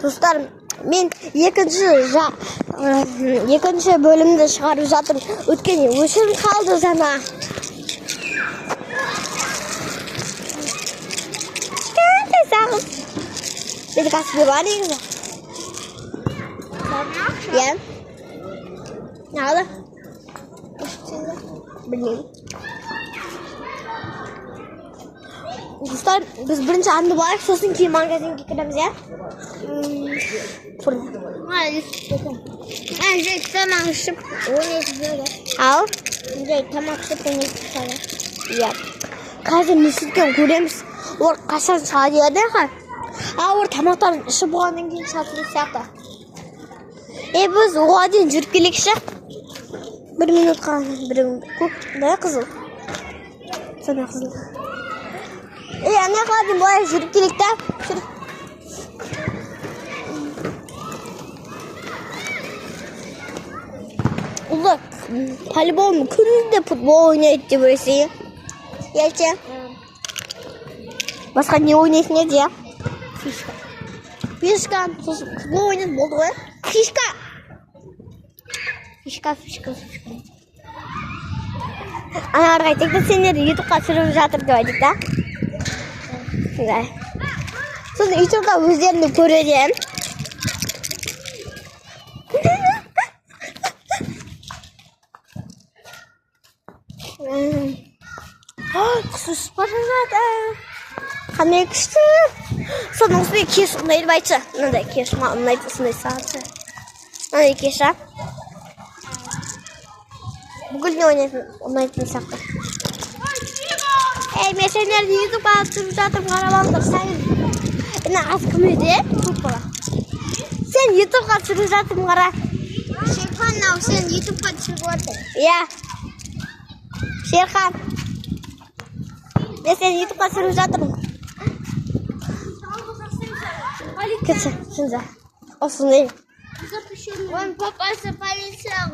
Dostlar, men ikkinchi bo'limda chiqarib жатырмын. O'tgan yil o'shin qoldi sana. Sağ. Beni kasbı var ya. Ya. Ne oldu? Bilmiyorum. Dostlar, biz birinchi anda borib, so'sin keyin magazinga kiramiz ya. Hayır. Önce tamam şu. O ne diyor? Al. Önce tamam şu bunu tutalım. Ya. Қазір несізден көреміз. Олар қашан шығады еді. Олар тамақтарын ішіп болғаннан кейін шығатын сияқты. Біз оған дейін жүріп келейікші. 1 минут қалған. Көк, не қызыл? Sana қызыл. Ана қалдың бұлай жүріп келейік та. Олар по-любому күнде футбол ойнайды деп ойлайсың. Яйца. Басқа не ойнайсың еді, я? Фишка. Фишка. Футбол ойнайды болды ғой. Фишка. Фишка. Ана айтайық та сендер ютубқа түсіріп жатыр деп айтайық та. Сосын ютубқа өздеріңді көреді. Құсыз бара жатыр. Қандай күшті. Соның үстіне кеш ұнайды байтшы. Мынандай кеш ма ұнайды осындай сағатшы. Мынандай кеш, а? Бүкіл не ойнайтын ұнайтын сақты. Мен сендерді ютубқа түсіріп жатырмын, қарап алыңдар. Мына аз кім еді? Көп бала. Сен ютубқа түсіріп жатырмын, қара. Шерхан, сен ютубқа түсіріп отыр. Иә. Шерхан. Мен сен ютубқа түсіріп жатырмын. Кетші, сенза. Осындай. Он попался по лицам.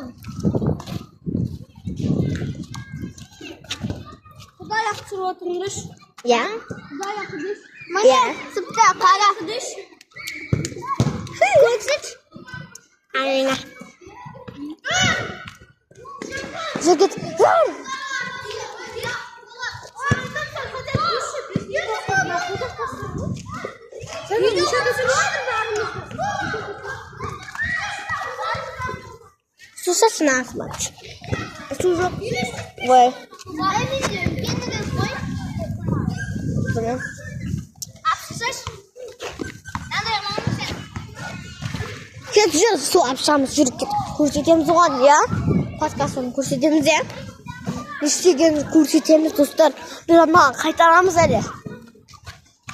Куда я хочу отырмыш? Иә. Куда я кудыш? Иә. Сыпта қара кудыш. Көрсет. Айна. Жігіт. Слушай, нас матч. Слушай. Ой. Кетші, су апшамыз жүріп кет. Көрсетеміз оған, я? Подкастын көрсетеміз, я? Ештеген көрсетеміз, достар. Біз маған қайтарамыз әлі.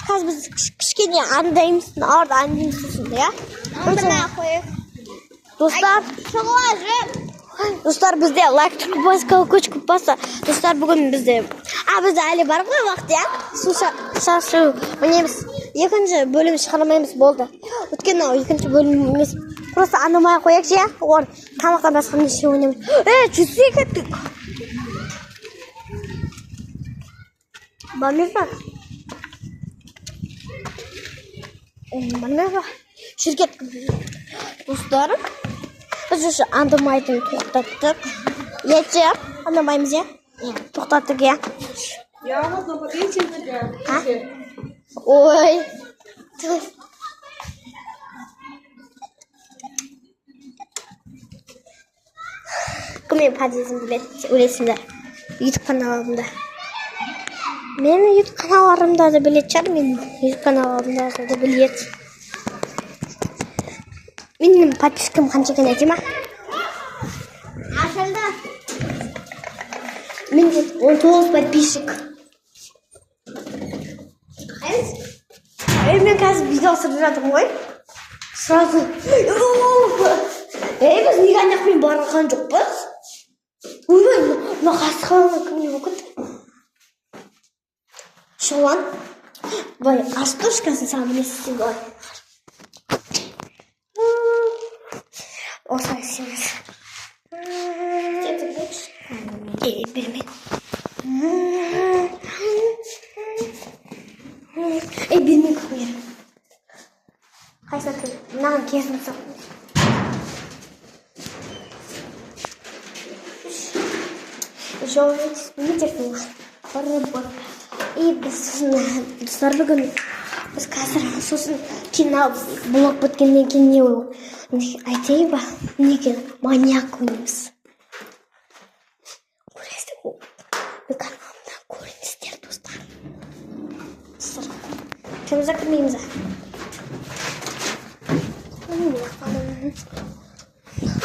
Қазір біз кішкене андаймыз, арда андаймыз сосын, я? Достар, бізде лайк түркі басқа көч көп баса. Достар, бүгін бізде әлі бар ғой уақыт, я? Су шашу. Мінеміз, екінші бөлім шығармаймыз болды. Өткен екінші бөлім емес. Просто анамай қояқ же, оған тамақтан басқа неше ойнамыз. Жүзсе кеттік. Бамыз ба? Бамыз ба? Жүргет. Достарым. Біз үші андамайтын тоқтаттық. Етші, андамаймыз, я? Тоқтаттық, я? Ой. Кіммен подъезім білесіңдер? YouTube каналымда. Менің YouTube каналарымда да білет шығар, менің YouTube каналарымда да білет. Менің подпискам қанша екен айтайын ма? Ашылды. Менде 19 подписчик. Мен қазір видео түсіріп жатырмын ғой. Сразу. Біз неге анақпен барған жоқпыз? Ой, мына қасқаны кімне өкіт? Шолан. Бай, астошкасын саған білесің ғой. Осылай істейміз. Бермен. Бермен көмер. Қайсына кір? Мынаған кезін соқ. Жолыңыз не терпің? Құрыбыр. И біз достар бүгін біз қазір сосын кино блок біткеннен кейін не айтайын ба? Неге маньяк ойнаймыз. Көресіздер ғой. Мен каналымда көріңіздер достар. Кімізді кірмейміз.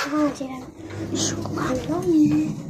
Ха, жерім. Шоқанлы.